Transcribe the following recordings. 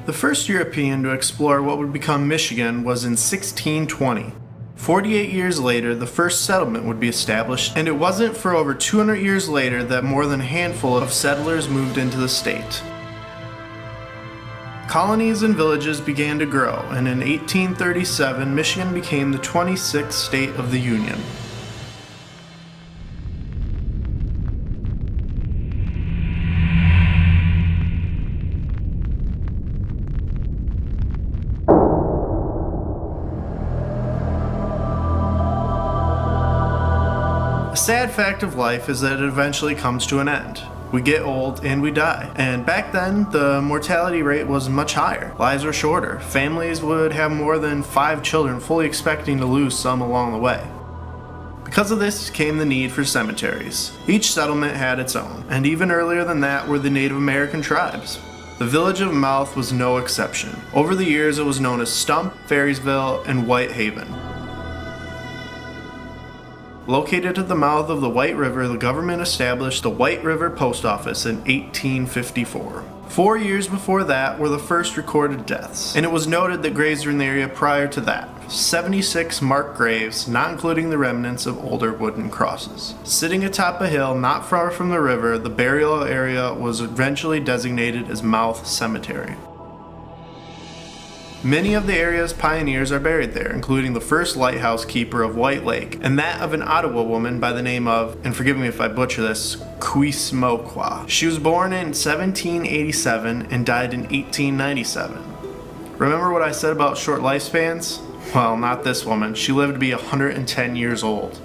The first European to explore what would become Michigan was in 1620. 48 years later, the first settlement would be established, and it wasn't for over 200 years later that more than a handful of settlers moved into the state. Colonies and villages began to grow, and in 1837, Michigan became the 26th state of the Union. The sad fact of life is that it eventually comes to an end. We get old and we die. And back then, the mortality rate was much higher. Lives were shorter. Families would have more than 5 children, fully expecting to lose some along the way. Because of this came the need for cemeteries. Each settlement had its own, and even earlier than that were the Native American tribes. The village of Mouth was no exception. Over the years, it was known as Stump, Ferrysville, and White Haven. Located at the mouth of the White River, the government established the White River Post Office in 1854. 4 years before that were the first recorded deaths, and it was noted that graves were in the area prior to that. 76 marked graves, not including the remnants of older wooden crosses. Sitting atop a hill not far from the river, the burial area was eventually designated as Mouth Cemetery. Many of the area's pioneers are buried there, including the first lighthouse keeper of White Lake, and that of an Ottawa woman by the name of, and forgive me if I butcher this, Quismoqua. She was born in 1787 and died in 1897. Remember what I said about short lifespans? Well, not this woman. She lived to be 110 years old.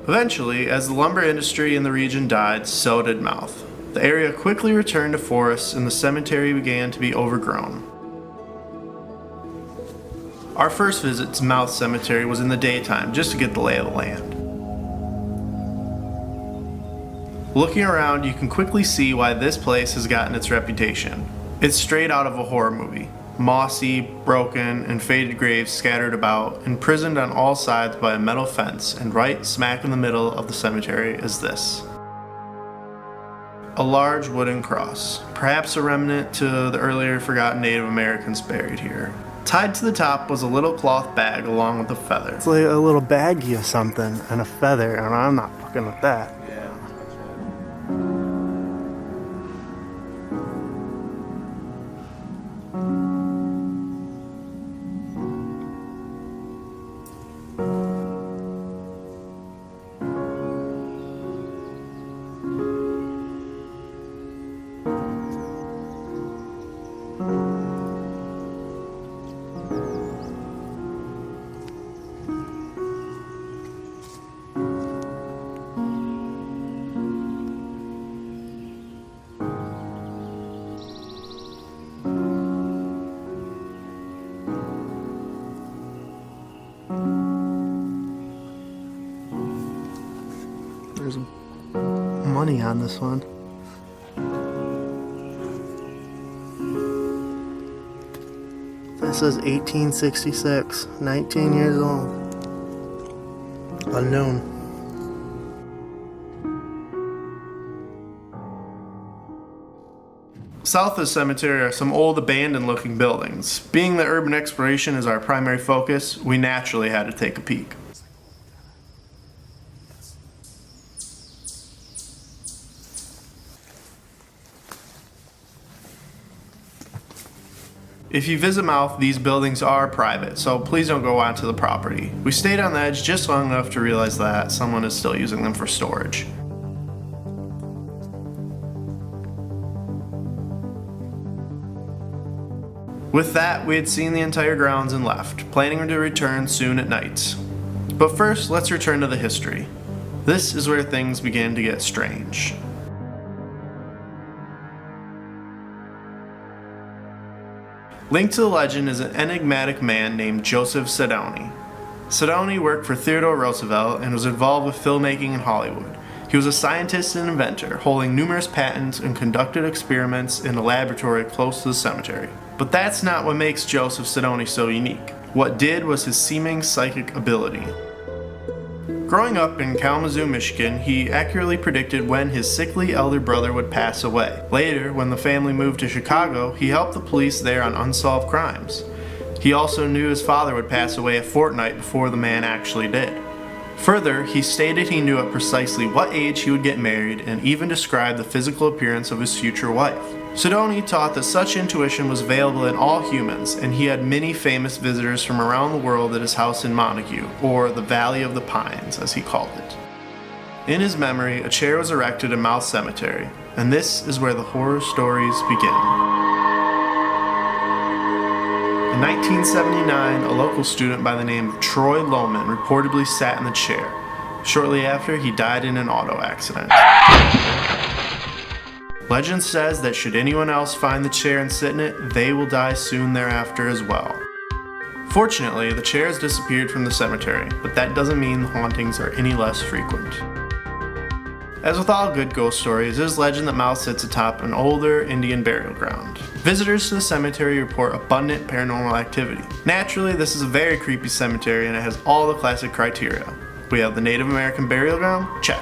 Eventually, as the lumber industry in the region died, so did Mouth. The area quickly returned to forests and the cemetery began to be overgrown. Our first visit to Mouth Cemetery was in the daytime, just to get the lay of the land. Looking around, you can quickly see why this place has gotten its reputation. It's straight out of a horror movie. Mossy, broken, and faded graves scattered about, imprisoned on all sides by a metal fence, and right smack in the middle of the cemetery is this. A large wooden cross, perhaps a remnant to the earlier forgotten Native Americans buried here. Tied to the top was a little cloth bag along with a feather. It's like a little baggie of something and a feather, and I'm not fucking with that. There's money on this one. That says 1866, 19 years old. Unknown. South of the cemetery are some old abandoned looking buildings. Being that urban exploration is our primary focus, we naturally had to take a peek. If you visit Mouth, these buildings are private, so please don't go onto the property. We stayed on the edge just long enough to realize that someone is still using them for storage. With that, we had seen the entire grounds and left, planning to return soon at night. But first, let's return to the history. This is where things began to get strange. Linked to the legend is an enigmatic man named Joseph Sedowny. Sedowny worked for Theodore Roosevelt and was involved with filmmaking in Hollywood. He was a scientist and inventor, holding numerous patents and conducted experiments in a laboratory close to the cemetery. But that's not what makes Joseph Sedowny so unique. What did was his seeming psychic ability. Growing up in Kalamazoo, Michigan, he accurately predicted when his sickly elder brother would pass away. Later, when the family moved to Chicago, he helped the police there on unsolved crimes. He also knew his father would pass away a fortnight before the man actually did. Further, he stated he knew at precisely what age he would get married and even described the physical appearance of his future wife. Sidoni taught that such intuition was available in all humans, and he had many famous visitors from around the world at his house in Montague, or the Valley of the Pines, as he called it. In his memory, a chair was erected in Mouth Cemetery, and this is where the horror stories begin. In 1979, a local student by the name of Troy Lohman reportedly sat in the chair. Shortly after, he died in an auto accident. Legend says that should anyone else find the chair and sit in it, they will die soon thereafter as well. Fortunately, the chair has disappeared from the cemetery, but that doesn't mean the hauntings are any less frequent. As with all good ghost stories, it is legend that Mouth sits atop an older Indian burial ground. Visitors to the cemetery report abundant paranormal activity. Naturally, this is a very creepy cemetery and it has all the classic criteria. We have the Native American burial ground? Check.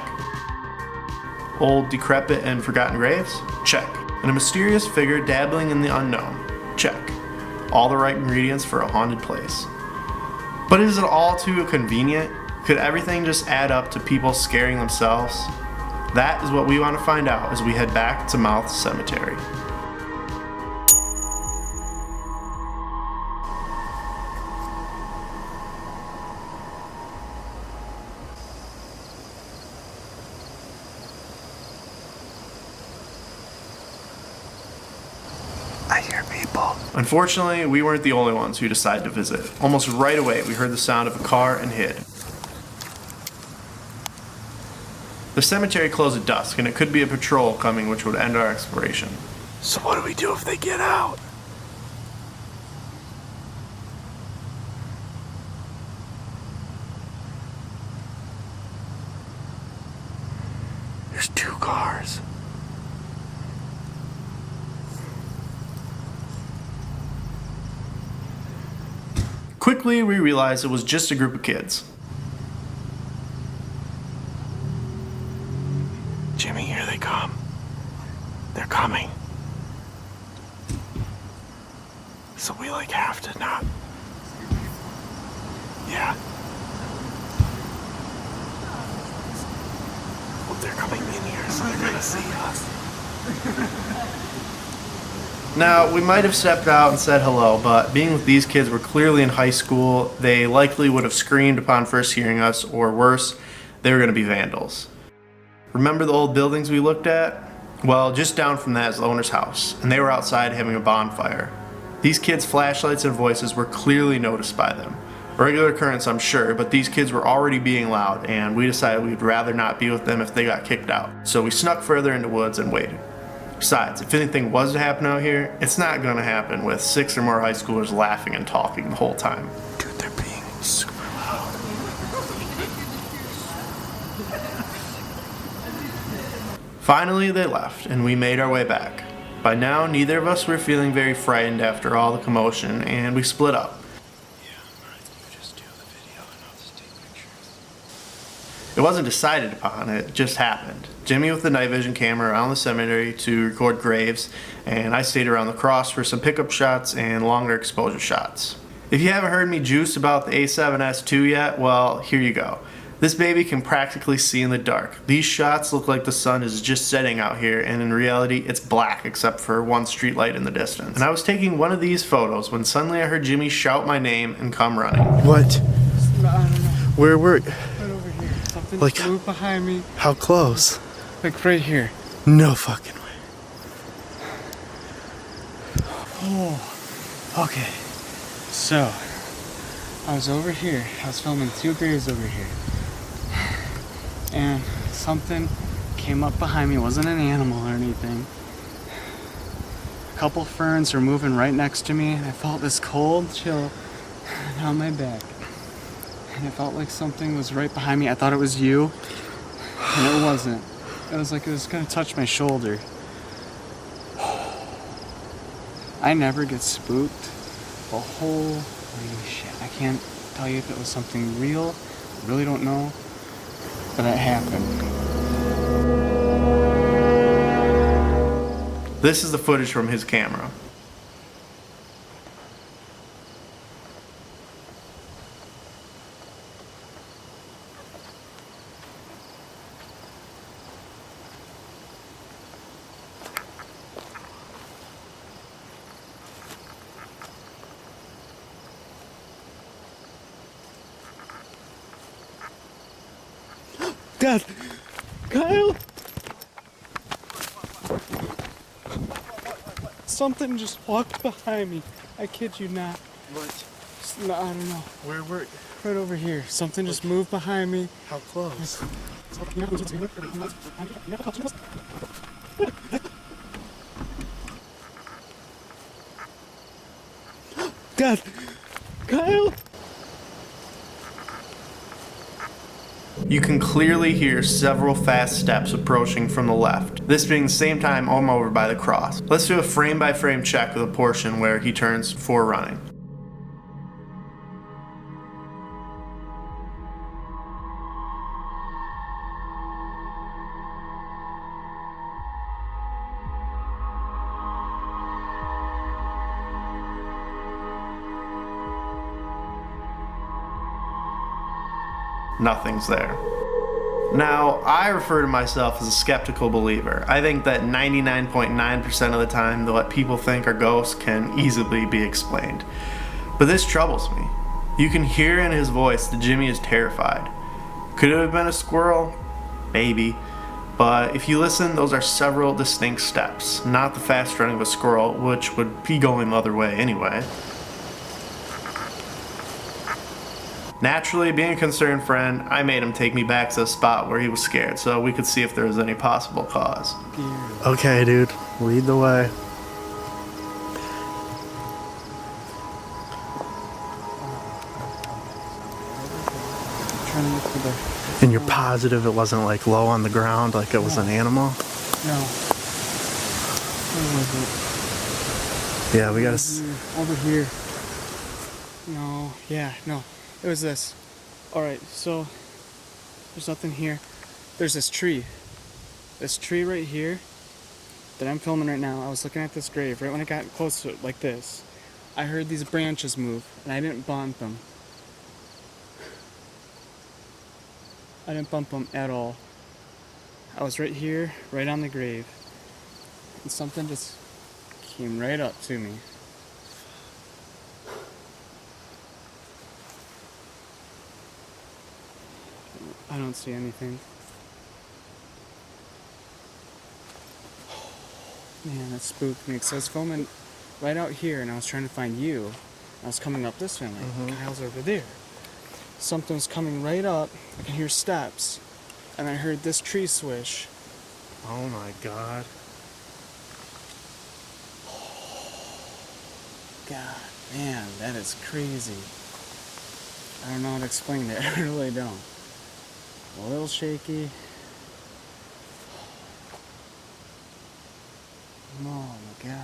Old, decrepit, and forgotten graves? Check. And a mysterious figure dabbling in the unknown? Check. All the right ingredients for a haunted place. But is it all too convenient? Could everything just add up to people scaring themselves? That is what we want to find out as we head back to Mouth Cemetery. I hear people. Unfortunately, we weren't the only ones who decided to visit. Almost right away, we heard the sound of a car and hid. The cemetery closed at dusk, and it could be a patrol coming which would end our exploration. So what do we do if they get out? There's 2 cars. Quickly, we realized it was just a group of kids. Jimmy, here they come. They're coming. So we have to not. Yeah. Well, they're coming in here, so they're gonna see us. Now, we might have stepped out and said hello, but being with these kids were clearly in high school, they likely would have screamed upon first hearing us, or worse, they were going to be vandals. Remember the old buildings we looked at? Well, just down from that is the owner's house, and they were outside having a bonfire. These kids' flashlights and voices were clearly noticed by them. A regular occurrence, I'm sure, but these kids were already being loud, and we decided we'd rather not be with them if they got kicked out. So we snuck further into the woods and waited. Besides, if anything was to happen out here, it's not going to happen with 6 or more high schoolers laughing and talking the whole time. Dude, they're being super loud. Finally, they left, and we made our way back. By now, neither of us were feeling very frightened after all the commotion, and we split up. It wasn't decided upon, it just happened. Jimmy with the night vision camera around the cemetery to record graves, and I stayed around the cross for some pickup shots and longer exposure shots. If you haven't heard me juice about the A7S II yet, well, here you go. This baby can practically see in the dark. These shots look like the sun is just setting out here, and in reality, it's black except for one streetlight in the distance. And I was taking one of these photos when suddenly I heard Jimmy shout my name and come running. What? I don't know. Where were? Right over here. Something Like- flew behind me. How close? Like right here. No fucking way. Oh. Okay. So, I was over here. I was filming 2 graves over here. And something came up behind me. It wasn't an animal or anything. A couple ferns were moving right next to me. And I felt this cold chill down my back. And it felt like something was right behind me. I thought it was you. And it wasn't. It was like it was gonna touch my shoulder. I never get spooked. But holy shit. I can't tell you if it was something real. I really don't know. but it happened. This is the footage from his camera. Dad! Kyle! Something just walked behind me. I kid you not. What? No, I don't know. Where were you? Right over here. Something just moved behind me. How close? Dad! Kyle! You can clearly hear several fast steps approaching from the left, this being the same time I'm over by the cross. Let's do a frame-by-frame check of the portion where he turns before running. Nothing's there. Now, I refer to myself as a skeptical believer. I think that 99.9% of the time, what people think are ghosts can easily be explained. But this troubles me. You can hear in his voice that Jimmy is terrified. Could it have been a squirrel? Maybe. But if you listen, those are several distinct steps, not the fast running of a squirrel, which would be going the other way anyway. Naturally, being a concerned friend, I made him take me back to the spot where he was scared so we could see if there was any possible cause. Okay, dude. Lead the way. Trying to look for the... And you're positive it wasn't like low on the ground like it was an animal? No. Where was it? Yeah, we gotta... Over here. No. Yeah, no. It was this. Alright, so there's nothing here. There's this tree. This tree right here that I'm filming right now. I was looking at this grave right when I got close to it, like this. I heard these branches move and I didn't bump them. I didn't bump them at all. I was right here, right on the grave. And something just came right up to me. I don't see anything. Man, that spooked me because I was filming right out here and I was trying to find you. I was coming up this way, like, Kyle's over there. Something was coming right up. I can hear steps. And I heard this tree swish. Oh my god. God, man, that is crazy. I don't know how to explain it. I really don't. A little shaky. Oh my god.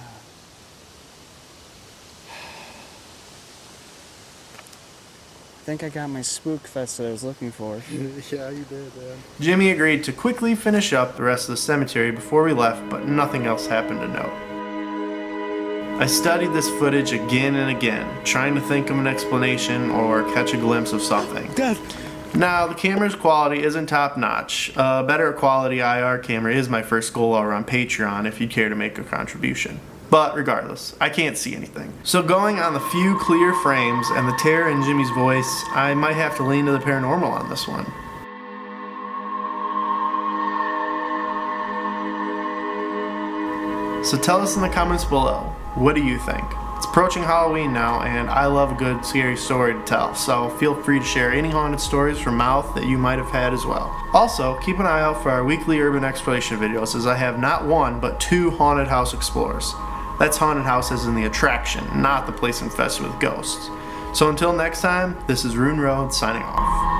I think I got my spook fest that I was looking for. Yeah, you did, man. Jimmy agreed to quickly finish up the rest of the cemetery before we left, but nothing else happened to note. I studied this footage again and again, trying to think of an explanation or catch a glimpse of something. Dad! Now, the camera's quality isn't top notch. A better quality IR camera is my first goal over on Patreon if you'd care to make a contribution. But regardless, I can't see anything. So going on the few clear frames and the terror in Jimmy's voice, I might have to lean to the paranormal on this one. So tell us in the comments below, what do you think? It's approaching Halloween now, and I love a good scary story to tell, so feel free to share any haunted stories from mouth that you might have had as well. Also, keep an eye out for our weekly urban exploration videos, as I have not one, but 2 haunted house explores. That's haunted houses in the attraction, not the place infested with ghosts. So until next time, this is Ruin Road signing off.